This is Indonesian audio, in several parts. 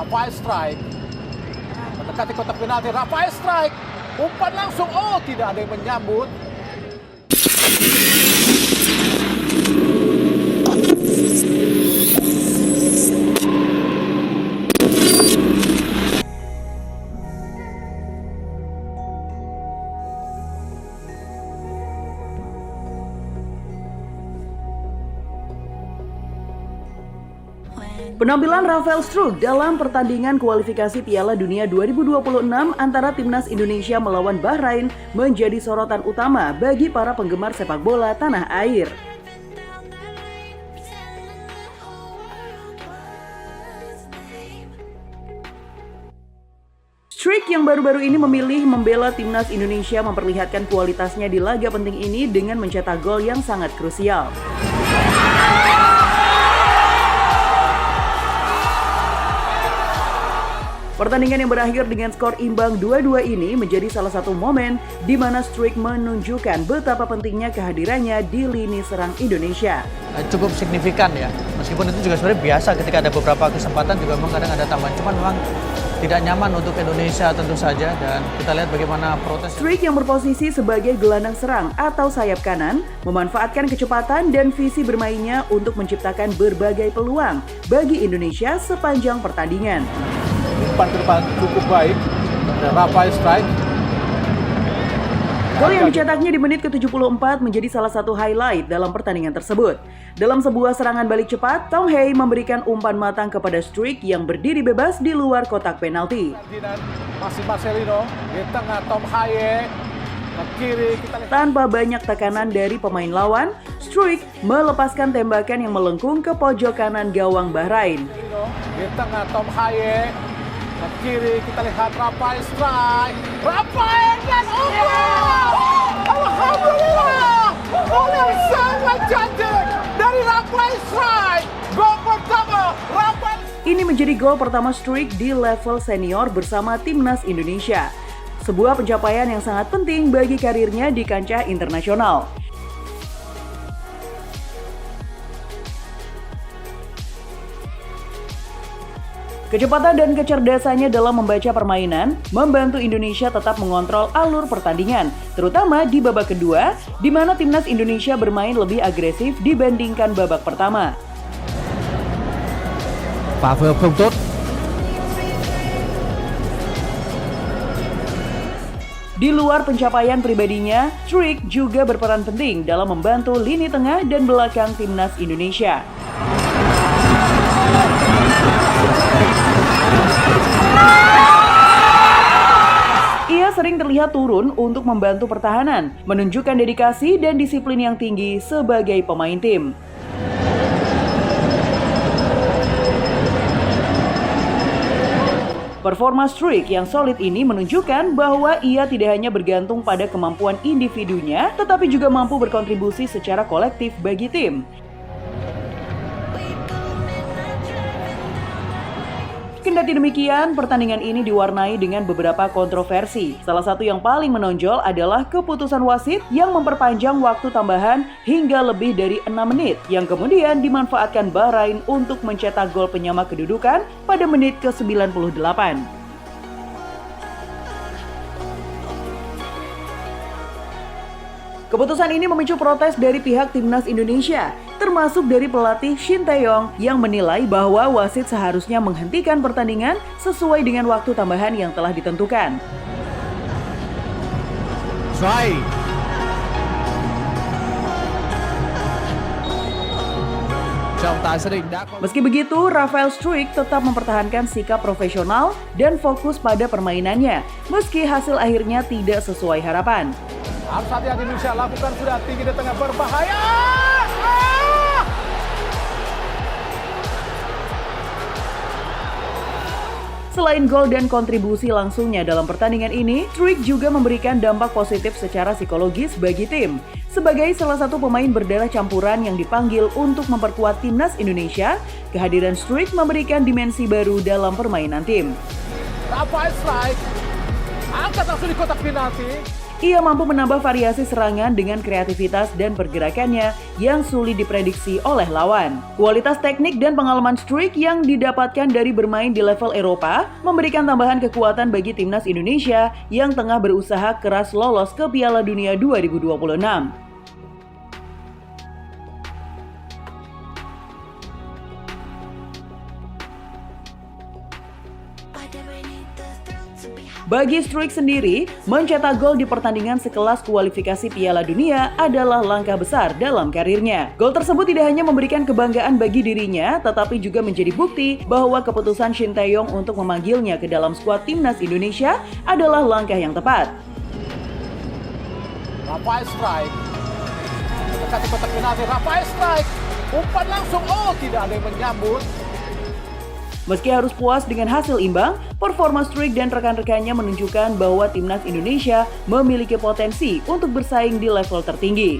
Rafael strike. Mendekati kotak penalti, Rafael strike. Umpan langsung, oh tidak ada yang menyambut. Penampilan Rafael Struijk dalam pertandingan kualifikasi Piala Dunia 2026 antara Timnas Indonesia melawan Bahrain menjadi sorotan utama bagi para penggemar sepak bola tanah air. Struijk yang baru-baru ini memilih membela Timnas Indonesia memperlihatkan kualitasnya di laga penting ini dengan mencetak gol yang sangat krusial. Pertandingan yang berakhir dengan skor imbang 2-2 ini menjadi salah satu momen di mana Struijk menunjukkan betapa pentingnya kehadirannya di lini serang Indonesia. Cukup signifikan ya, meskipun itu juga sebenarnya biasa ketika ada beberapa kesempatan juga memang kadang ada tambahan, cuman memang tidak nyaman untuk Indonesia tentu saja, dan kita lihat bagaimana protes. Struijk yang berposisi sebagai gelandang serang atau sayap kanan memanfaatkan kecepatan dan visi bermainnya untuk menciptakan berbagai peluang bagi Indonesia sepanjang pertandingan. Umpan ke depan cukup baik dari Rafael strike. Gol yang dicetaknya di menit ke-74 menjadi salah satu highlight dalam pertandingan tersebut. Dalam sebuah serangan balik cepat, Tom Haye memberikan umpan matang kepada Struijk yang berdiri bebas di luar kotak penalti. Masih Marcelino di tengah, Tom Haye ke kiri. Tanpa banyak tekanan dari pemain lawan, Struijk melepaskan tembakan yang melengkung ke pojok kanan gawang Bahrain. Di tengah, Tom Haye ke kiri, kita lihat Rafael strike. Rafael dan alhamdulillah, gol yang sangat cantik dari Rafael strike. Gol pertama Rafael. Ini menjadi gol pertama Struijk di level senior bersama Timnas Indonesia. Sebuah pencapaian yang sangat penting bagi karirnya di kancah internasional. Kecepatan dan kecerdasannya dalam membaca permainan membantu Indonesia tetap mengontrol alur pertandingan, terutama di babak kedua, di mana Timnas Indonesia bermain lebih agresif dibandingkan babak pertama. Phá phối hợp không tốt. Di luar pencapaian pribadinya, Struijk juga berperan penting dalam membantu lini tengah dan belakang Timnas Indonesia. Ia sering terlihat turun untuk membantu pertahanan, menunjukkan dedikasi dan disiplin yang tinggi sebagai pemain tim. Performa Struijk yang solid ini menunjukkan bahwa ia tidak hanya bergantung pada kemampuan individunya, tetapi juga mampu berkontribusi secara kolektif bagi tim. Kendati demikian, pertandingan ini diwarnai dengan beberapa kontroversi. Salah satu yang paling menonjol adalah keputusan wasit yang memperpanjang waktu tambahan hingga lebih dari 6 menit, yang kemudian dimanfaatkan Bahrain untuk mencetak gol penyama kedudukan pada menit ke-98. Keputusan ini memicu protes dari pihak Timnas Indonesia, termasuk dari pelatih Shin Tae-yong yang menilai bahwa wasit seharusnya menghentikan pertandingan sesuai dengan waktu tambahan yang telah ditentukan. Strike. Meski begitu, Rafael Struijk tetap mempertahankan sikap profesional dan fokus pada permainannya, meski hasil akhirnya tidak sesuai harapan. Harus hati-hati Indonesia, lakukan sudah tinggi di tengah berbahaya. Selain gol dan kontribusi langsungnya dalam pertandingan ini, Struijk juga memberikan dampak positif secara psikologis bagi tim. Sebagai salah satu pemain berdarah campuran yang dipanggil untuk memperkuat Timnas Indonesia, kehadiran Struijk memberikan dimensi baru dalam permainan tim. Rafael strike, angkat langsung di kotak penalti. Ia mampu menambah variasi serangan dengan kreativitas dan pergerakannya yang sulit diprediksi oleh lawan. Kualitas teknik dan pengalaman Struijk yang didapatkan dari bermain di level Eropa memberikan tambahan kekuatan bagi timnas Indonesia yang tengah berusaha keras lolos ke Piala Dunia 2026. Bagi Struijk sendiri, mencetak gol di pertandingan sekelas kualifikasi Piala Dunia adalah langkah besar dalam karirnya. Gol tersebut tidak hanya memberikan kebanggaan bagi dirinya, tetapi juga menjadi bukti bahwa keputusan Shin Tae-yong untuk memanggilnya ke dalam skuad timnas Indonesia adalah langkah yang tepat. Rafael Struijk mendekati kotak penalti. Rafael Struijk umpan langsung, tidak ada yang menyambut. Meski harus puas dengan hasil imbang, performa Struijk dan rekan-rekannya menunjukkan bahwa timnas Indonesia memiliki potensi untuk bersaing di level tertinggi.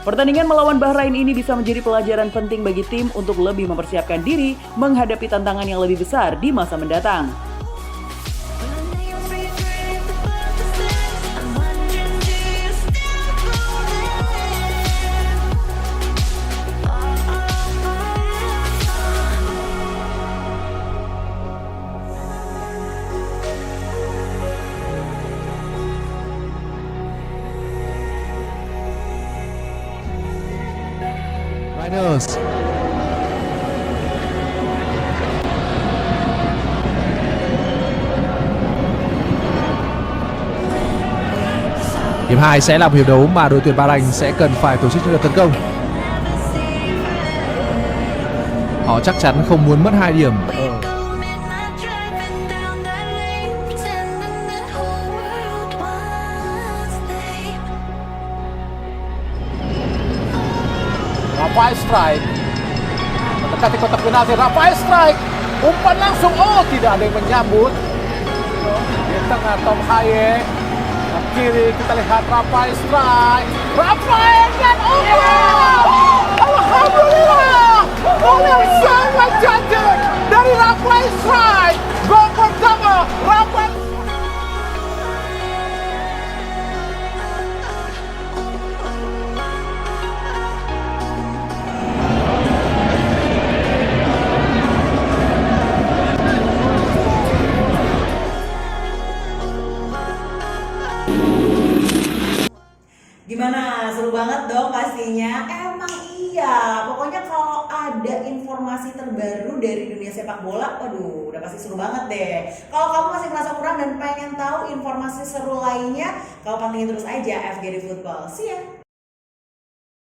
Pertandingan melawan Bahrain ini bisa menjadi pelajaran penting bagi tim untuk lebih mempersiapkan diri menghadapi tantangan yang lebih besar di masa mendatang. Riders. Hiệp 2 sẽ là một hiệp đấu mà đội tuyển Bahrain sẽ cần phải tổ chức chiến lược tấn công. Họ chắc chắn không muốn mất 2 điểm Rafael Struijk mendekati kotak penalti. Rafael Struijk umpan langsung, tidak ada yang menyambut. Di tengah Tom Haye, kiri kita lihat Rafael Struijk. Rafael dan alhamdulillah, gol yang sangat cantik dari Rafael Struijk. Gol pertama Rafael. Gimana? Seru banget dong pastinya. Emang iya. Pokoknya kalau ada informasi terbaru dari dunia sepak bola, udah pasti seru banget deh. Kalau kamu masih merasa kurang dan pengen tahu informasi seru lainnya, kamu pantengin terus aja FGD Football. See ya.